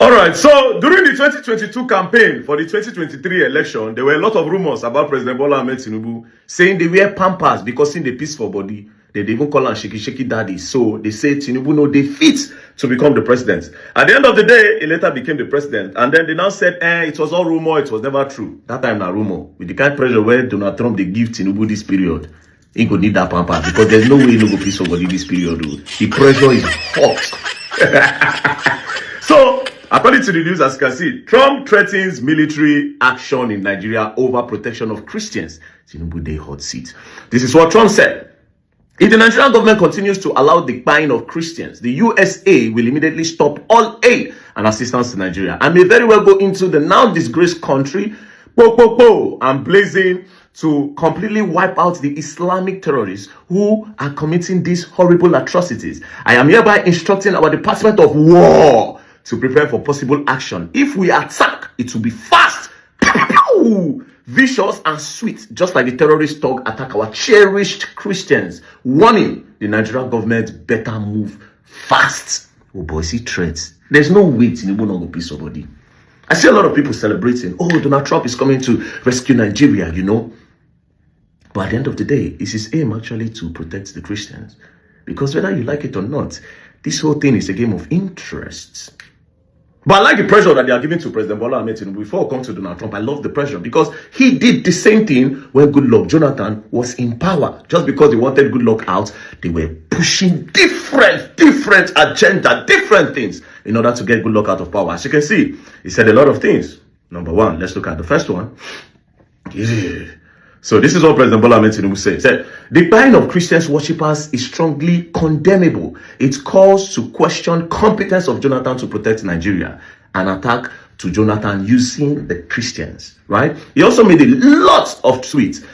All right, so during the 2022 campaign for the 2023 election, there were a lot of rumors about President Bola Ahmed Tinubu saying they wear pampers because in the peaceful body, they even call him shaky daddy. So they say Tinubu no they fit to become the president. At the end of the day, he later became the president. And then they now said, it was all rumor, it was never true. That time, na rumor. With the kind of pressure where Donald Trump, they give Tinubu this period. He go need that pamper because there's no way he no go peaceful body this period. Though. The pressure is hot. So, according to the news, as you can see, Trump threatens military action in Nigeria over protection of Christians. Tinubu dey hot seat. This is what Trump said. If the Nigerian government continues to allow the buying of Christians, the USA will immediately stop all aid and assistance to Nigeria and may very well go into the now disgraced country, and blazing to completely wipe out the Islamic terrorists who are committing these horrible atrocities. I am hereby instructing our Department of War to prepare for possible action. If we attack, it will be fast, vicious and sweet, just like the terrorist dog attack our cherished Christians. Warning, the Nigerian government better move fast. Oh boy, see threats. There's no way Tinubu not go peace somebody. I see a lot of people celebrating, oh, Donald Trump is coming to rescue Nigeria, you know. But at the end of the day, it's his aim actually to protect the Christians. Because whether you like it or not, this whole thing is a game of interests. But I like the pressure that they are giving to President Bola Ahmed Tinubu. Before I come to Donald Trump, I love the pressure because he did the same thing when Goodluck Jonathan was in power. Just because they wanted Goodluck out, they were pushing different agenda, different things in order to get Goodluck out of power. As you can see, he said a lot of things. Number one, let's look at the first one. So this is what President Bola Ahmed Tinubu said. He said, the buying of Christians worshippers is strongly condemnable. It calls to question competence of Jonathan to protect Nigeria. An attack to Jonathan using the Christians, right? He also made a lot of tweets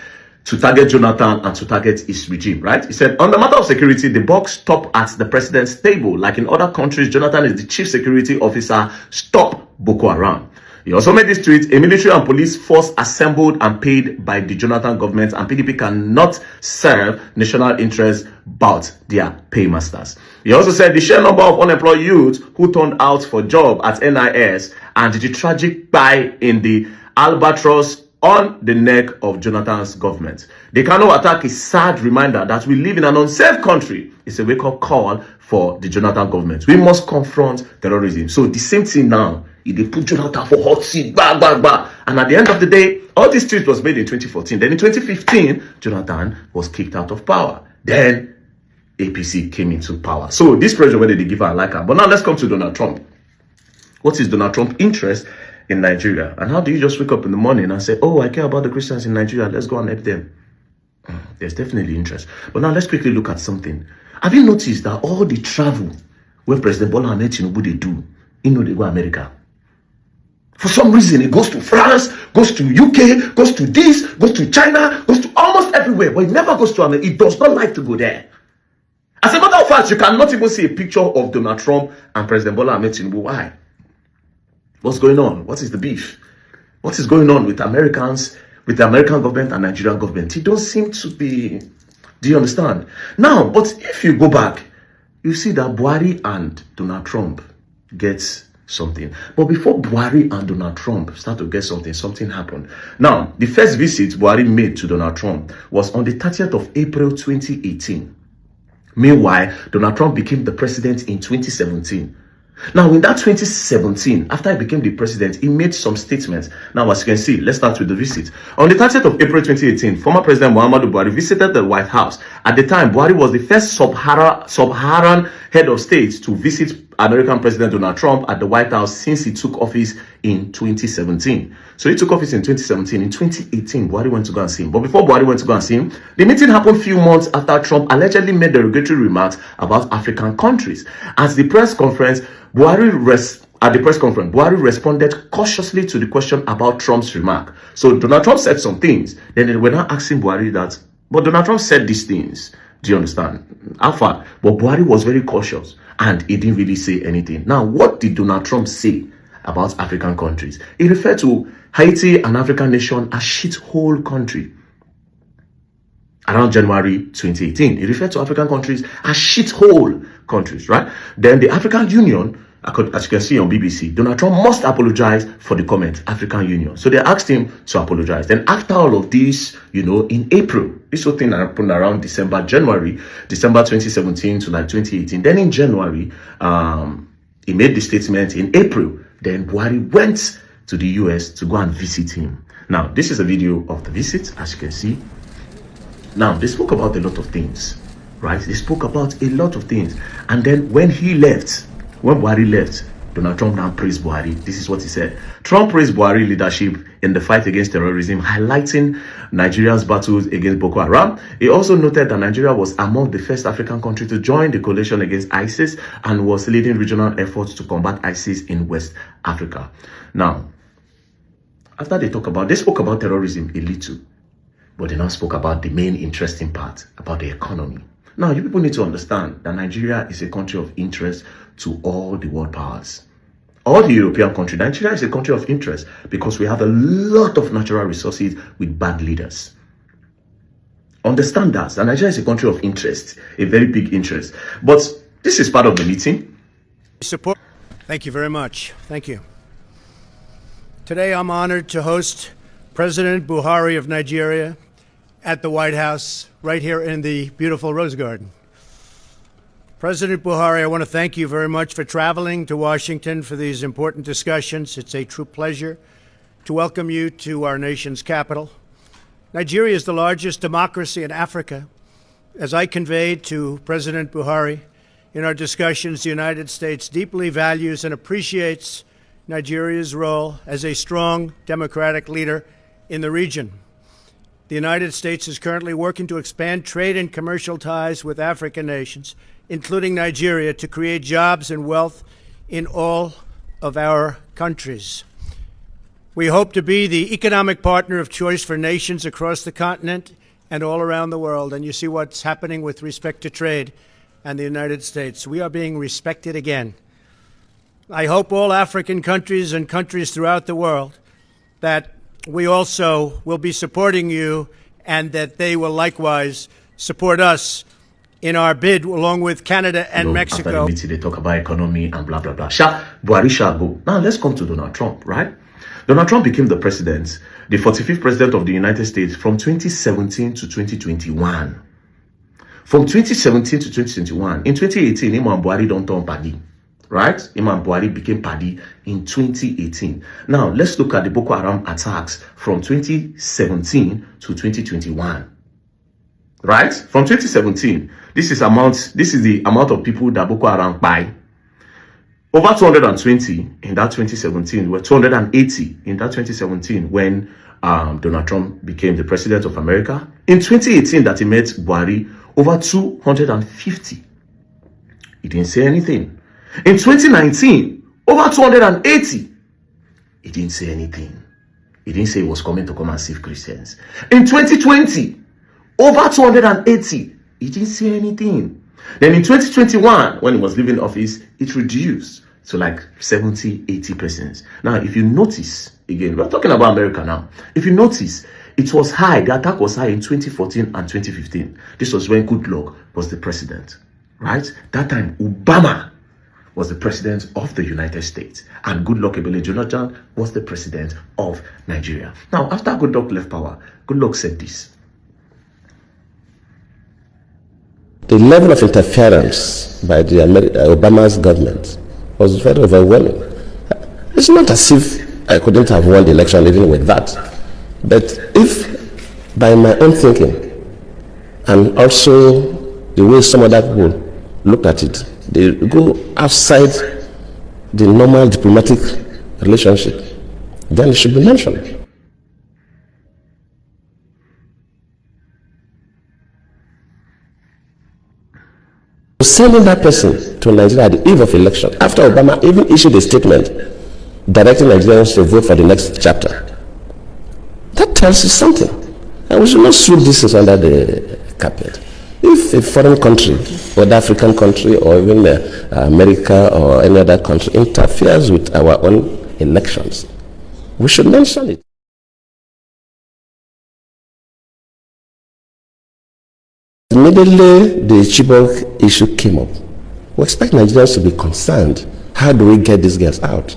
to target Jonathan and to target his regime, right? He said, on the matter of security, the buck stop at the president's table. Like in other countries, Jonathan is the chief security officer. Stop Boko Haram. He also made this tweet, a military and police force assembled and paid by the Jonathan government, and PDP cannot serve national interests but their paymasters. He also said the sheer number of unemployed youths who turned out for job at NIS and the tragic buy in the albatross on the neck of Jonathan's government. The Kano attack is a sad reminder that we live in an unsafe country. It's a wake-up call for the Jonathan government. We must confront terrorism. So the same thing now. They put Jonathan for hot seat, And at the end of the day, all this tweet was made in 2014. Then in 2015, Jonathan was kicked out of power. Then APC came into power. So this pressure, whether they give her a like her. But now let's come to Donald Trump. What is Donald Trump's interest in Nigeria? And how do you just wake up in the morning and say, oh, I care about the Christians in Nigeria, let's go and help them? There's definitely interest. But now let's quickly look at something. Have you noticed that all the travel when President Bola Ahmed Tinubu they do, they go America? For some reason, it goes to France, goes to UK, goes to this, goes to China, goes to almost everywhere. But it never goes to America. It does not like to go there. As a matter of fact, you cannot even see a picture of Donald Trump and President Bola Ahmed Tinubu. Why? What's going on? What is the beef? What is going on with Americans, with the American government and Nigerian government? It don't seem to be... Do you understand? Now, but if you go back, you see that Buhari and Donald Trump gets something. But before Buhari and Donald Trump start to get something, something happened. Now, the first visit Buhari made to Donald Trump was on the 30th of April 2018. Meanwhile, Donald Trump became the president in 2017. Now, in that 2017, after he became the president, he made some statements. Now, as you can see, let's start with the visit. On the 30th of April 2018, former President Muhammadu Buhari visited the White House. At the time, Buhari was the first sub-Saharan head of state to visit American President Donald Trump at the White House since he took office in 2017. So he took office in 2017. In 2018, Buhari went to go and see him. But before Buhari went to go and see him, the meeting happened a few months after Trump allegedly made derogatory remarks about African countries. At the press conference, Buhari responded cautiously to the question about Trump's remark. So Donald Trump said some things. Then they were now asking Buhari that, but Donald Trump said these things. Do you understand? Alpha. But Buhari was very cautious and he didn't really say anything. Now, what did Donald Trump say about African countries? He referred to Haiti, an African nation, as shithole country. Around January 2018, he referred to African countries as shithole countries, right? Then the African Union As you can see on BBC, Donald Trump must apologize for the comment, African Union. So they asked him to apologize. Then after all of this, in April, this whole thing happened around December 2017 to like 2018. Then in January, he made the statement. In April, then Buhari went to the US to go and visit him. Now, this is a video of the visit, as you can see. Now, they spoke about a lot of things, right? They spoke about a lot of things. And then when Buhari left, Donald Trump now praised Buhari. This is what he said. Trump praised Buhari leadership in the fight against terrorism, highlighting Nigeria's battles against Boko Haram. He also noted that Nigeria was among the first African countries to join the coalition against ISIS and was leading regional efforts to combat ISIS in West Africa. Now, after they spoke about terrorism a little, but they now spoke about the main interesting part, about the economy. Now, you people need to understand that Nigeria is a country of interest to all the world powers. All the European countries, Nigeria is a country of interest because we have a lot of natural resources with bad leaders. Understand that Nigeria is a country of interest, a very big interest. But this is part of the meeting. Support. Thank you very much. Thank you. Today, I'm honored to host President Buhari of Nigeria at the White House, right here in the beautiful Rose Garden. President Buhari, I want to thank you very much for traveling to Washington for these important discussions. It's a true pleasure to welcome you to our nation's capital. Nigeria is the largest democracy in Africa. As I conveyed to President Buhari in our discussions, the United States deeply values and appreciates Nigeria's role as a strong democratic leader in the region. The United States is currently working to expand trade and commercial ties with African nations, including Nigeria, to create jobs and wealth in all of our countries. We hope to be the economic partner of choice for nations across the continent and all around the world. And you see what's happening with respect to trade and the United States. We are being respected again. I hope all African countries and countries throughout the world that we also will be supporting you and that they will likewise support us in our bid along with Canada and Mexico. After the meeting, they talk about economy and blah, blah, blah. Buhari shall go. Now, let's come to Donald Trump, right? Donald Trump became the president, the 45th president of the United States from 2017 to 2021. From 2017 to 2021, in 2018, him and Buhari don't turn party. Right? Imam Buhari became party in 2018. Now, let's look at the Boko Haram attacks from 2017 to 2021. Right? From 2017, this is the amount of people that Boko Haram buy. Over 220 in that 2017, were 280 in that 2017 when Donald Trump became the president of America. In 2018 that he met Buhari, over 250. He didn't say anything. In 2019, over 280. He didn't say anything. He didn't say he was coming to come and save Christians. In 2020, over 280. He didn't say anything. Then in 2021, when he was leaving office, it reduced to like 70, 80%. Now, if you notice, again, we're talking about America now. If you notice, it was high. The attack was high in 2014 and 2015. This was when Goodluck was the president, right? That time, Obama was the president of the United States, and Goodluck Ebele Jonathan was the president of Nigeria. Now, after Goodluck left power, Goodluck said this. The level of interference by the Obama's government was very overwhelming. It's not as if I couldn't have won the election even with that. But if, by my own thinking, and also the way some other people look at it, they go outside the normal diplomatic relationship, then it should be mentioned. Sending that person to Nigeria at the eve of election, after Obama even issued a statement directing Nigerians to vote for the next chapter, that tells you something. And we should not sweep this under the carpet. If a foreign country, whether African country or even America or any other country, interferes with our own elections, we should mention it. Immediately the Chibok issue came up, we expect Nigerians to be concerned How do we get these girls out?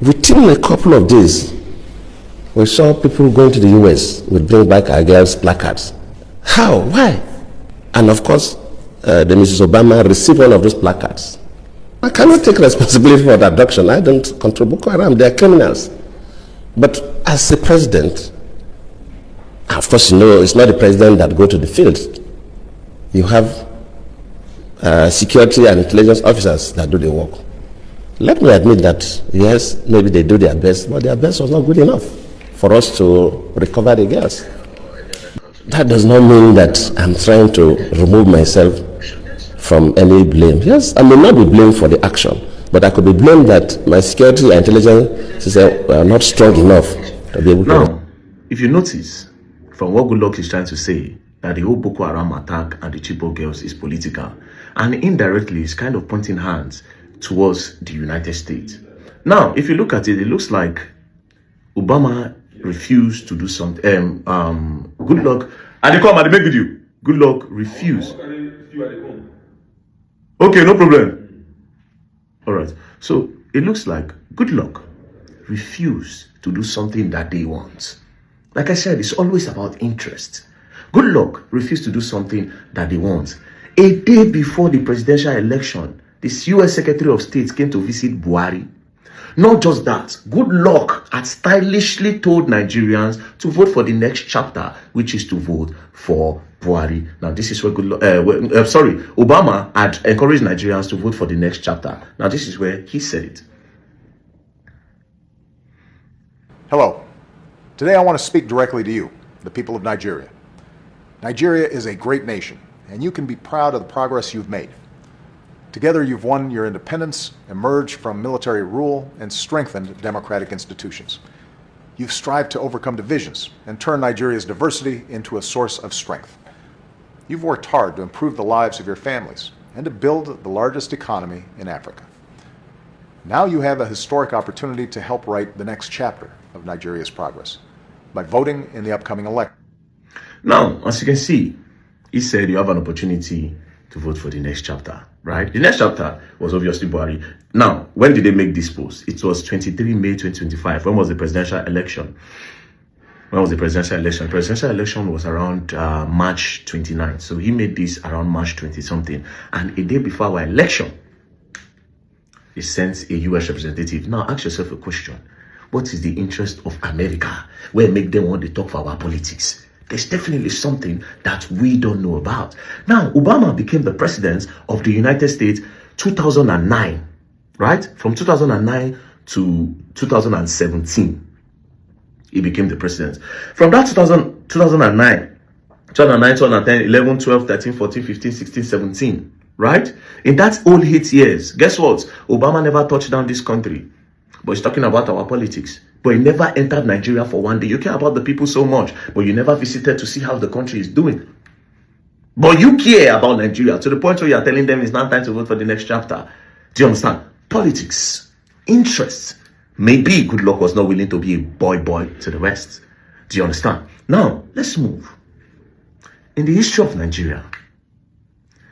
Within a couple of days, we saw people going to the US with Bring Back Our Girls placards. How? Why? And of course, the Mrs. Obama received one of those placards. I cannot take responsibility for the abduction. I don't control Boko Haram. They are criminals. But as a president, of course, you know, it's not the president that go to the field. You have security and intelligence officers that do the work. Let me admit that, yes, maybe they do their best, but their best was not good enough for us to recover the girls. That does not mean that I'm trying to remove myself from any blame. Yes, I may not be blamed for the action, but I could be blamed that my security and intelligence system are not strong enough to be able to... Now, if you notice, from what Goodluck is trying to say, that the whole Boko Haram attack and the Chibok girls is political, and indirectly is kind of pointing hands towards the United States. Now, if you look at it, it looks like Obama refused to do something. Goodluck, and they come and they make video. Goodluck refused. Okay, no problem. All right. So it looks like Goodluck refused to do something that they want. Like I said, it's always about interest. Goodluck refused to do something that they want. A day before the presidential election, this U.S. Secretary of State came to visit Buhari. Not just that, Goodluck had stylishly told Nigerians to vote for the next chapter, which is to vote for Buhari. Now, this is where Obama had encouraged Nigerians to vote for the next chapter. Now, this is where he said it. Hello. Today I want to speak directly to you, the people of Nigeria. Nigeria is a great nation, and you can be proud of the progress you've made. Together you've won your independence, emerged from military rule, and strengthened democratic institutions. You've strived to overcome divisions and turn Nigeria's diversity into a source of strength. You've worked hard to improve the lives of your families and to build the largest economy in Africa. Now you have a historic opportunity to help write the next chapter of Nigeria's progress by voting in the upcoming election. Now, as you can see, he said you have an opportunity to vote for the next chapter, right? The next chapter was obviously Buhari. Now, when did they make this post? It was 23 May 2025. When was the presidential election? When was the presidential election? The presidential election was around March 29th. So he made this around March 20 something. And a day before our election, he sent a U.S. representative. Now, ask yourself a question. What is the interest of America? Where make them want to talk for our politics? There's definitely something that we don't know about. Now, Obama became the president of the United States 2009, right? From 2009 to 2017, he became the president. From that 2009, 2010, 11, 12, 13, 14, 15, 16, 17, right? In that old 8 years, guess what? Obama never touched down this country. But he's talking about our politics. But he never entered Nigeria for one day. You care about the people so much, but you never visited to see how the country is doing. But you care about Nigeria to the point where you are telling them it's not time to vote for the next chapter. Do you understand? Politics, interests. Maybe Goodluck was not willing to be a boy to the West. Do you understand? Now, let's move. In the history of Nigeria,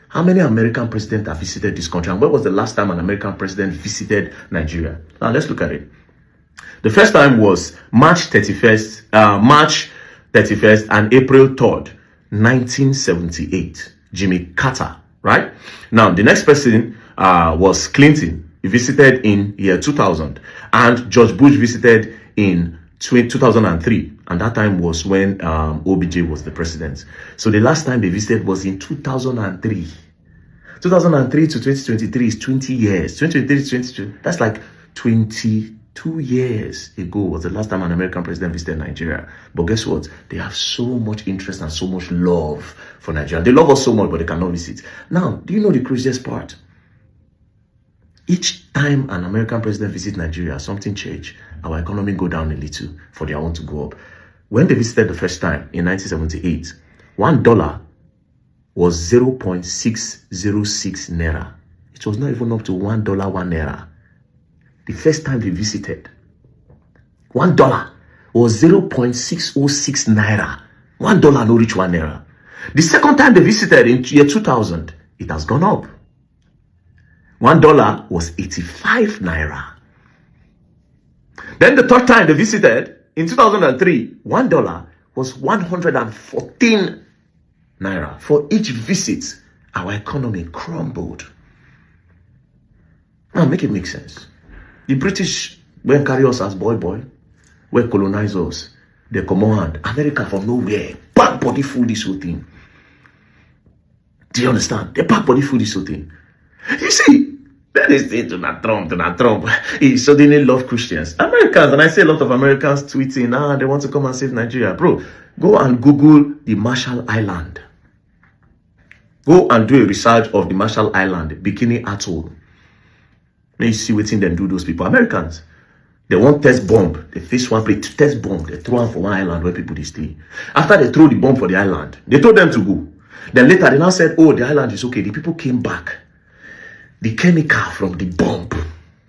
how many American presidents have visited this country? And when was the last time an American president visited Nigeria? Now, let's look at it. The first time was March 31st and April 3rd, 1978. Jimmy Carter, right? Now, the next person was Clinton. He visited in year 2000. And George Bush visited in 2003. And that time was when OBJ was the president. So the last time they visited was in 2003. 2003 to 2023 is 20 years. 2023 to 2022, that's like 22 years ago was the last time an American president visited Nigeria. But guess what? They have so much interest and so much love for Nigeria. They love us so much, but they cannot visit. Now, do you know the craziest part? Each time an American president visits Nigeria, something changed. Our economy go down a little for their own to go up. When they visited the first time in 1978, $1 was 0.606 naira. It was not even up to $1 1 naira. The first time they visited, $1 was 0.606 naira. $1 no reach 1 naira. The second time they visited in year 2000, it has gone up. $1 was 85 naira. Then the third time they visited, in 2003, $1 was 114 naira. For each visit, our economy crumbled. Now, make it make sense. The British went carry us as boy, went colonize us. They command America from nowhere. Back body full this whole thing. Do you understand? They back body full this whole thing. You see, then they say Donald Trump, he suddenly love Christians. Americans, and I see a lot of Americans tweeting, they want to come and save Nigeria. Bro, go and Google the Marshall Island. Go and do a research of the Marshall Island, Bikini Atoll. Then you see what thing them do those people. Americans, they want test bomb. They face one place, test bomb. They throw them for one island where people they stay. After they throw the bomb for the island, they told them to go. Then later they now said, oh, the island is okay. The people came back. The chemical from the bomb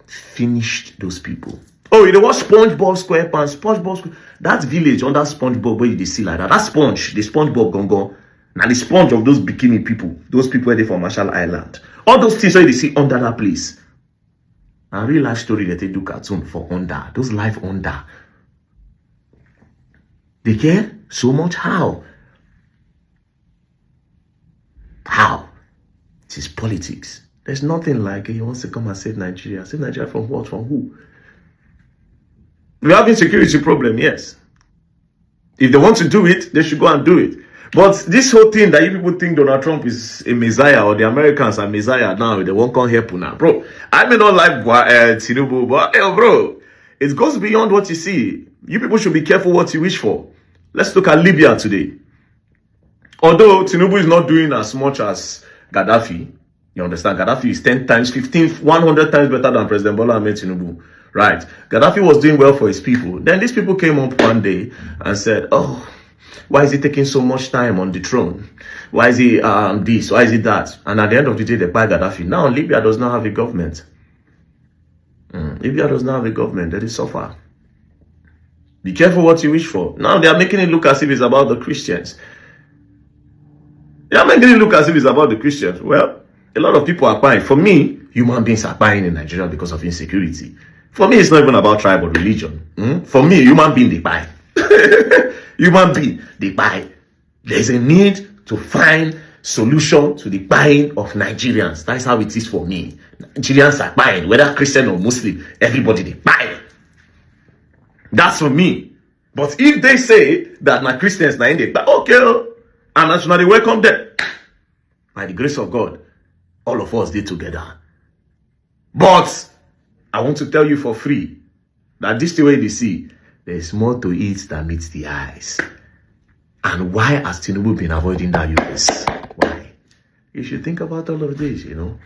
finished those people. Oh, you know what? SpongeBob SquarePants, that village under SpongeBob where you see like that. That sponge, the SpongeBob gongo. Now the sponge of those bikini people, those people where they from Marshall Island. All those things where they see under that place. A real life story that they do cartoon for under. Those life under. They care so much. How? How? It is politics. There's nothing like he wants to come and save Nigeria. Save Nigeria from what? From who? We have insecurity problem, yes. If they want to do it, they should go and do it. But this whole thing that you people think Donald Trump is a messiah or the Americans are messiah now, they won't come help you now. Bro, I may not like Tinubu, but bro, it goes beyond what you see. You people should be careful what you wish for. Let's look at Libya today. Although Tinubu is not doing as much as Gaddafi, you understand? Gaddafi is 10 times, 15, 100 times better than President Bola Ahmed Tinubu. Right? Gaddafi was doing well for his people. Then these people came up one day and said, oh, why is he taking so much time on the throne? Why is he this? Why is he that? And at the end of the day, they buy Gaddafi. Now, Libya does not have a government. Libya does not have a government. They suffer. Be careful what you wish for. Now, they are making it look as if it's about the Christians. They are making it look as if it's about the Christians. Well, a lot of people are buying. For me, human beings are buying in Nigeria because of insecurity. For me, it's not even about tribe or religion. For me, human being, they buy. Human being, they buy. There's a need to find solution to the buying of Nigerians. That's how it is for me. Nigerians are buying, whether Christian or Muslim, everybody they buy. That's for me. But if they say that my Christians now they buy, okay, and nationally welcome them. By the grace of God, all of us did together. But I want to tell you for free that this the way they see, there's more to it than meets the eyes. And why has Tinubu been avoiding that US? Why? You should think about all of this, you know.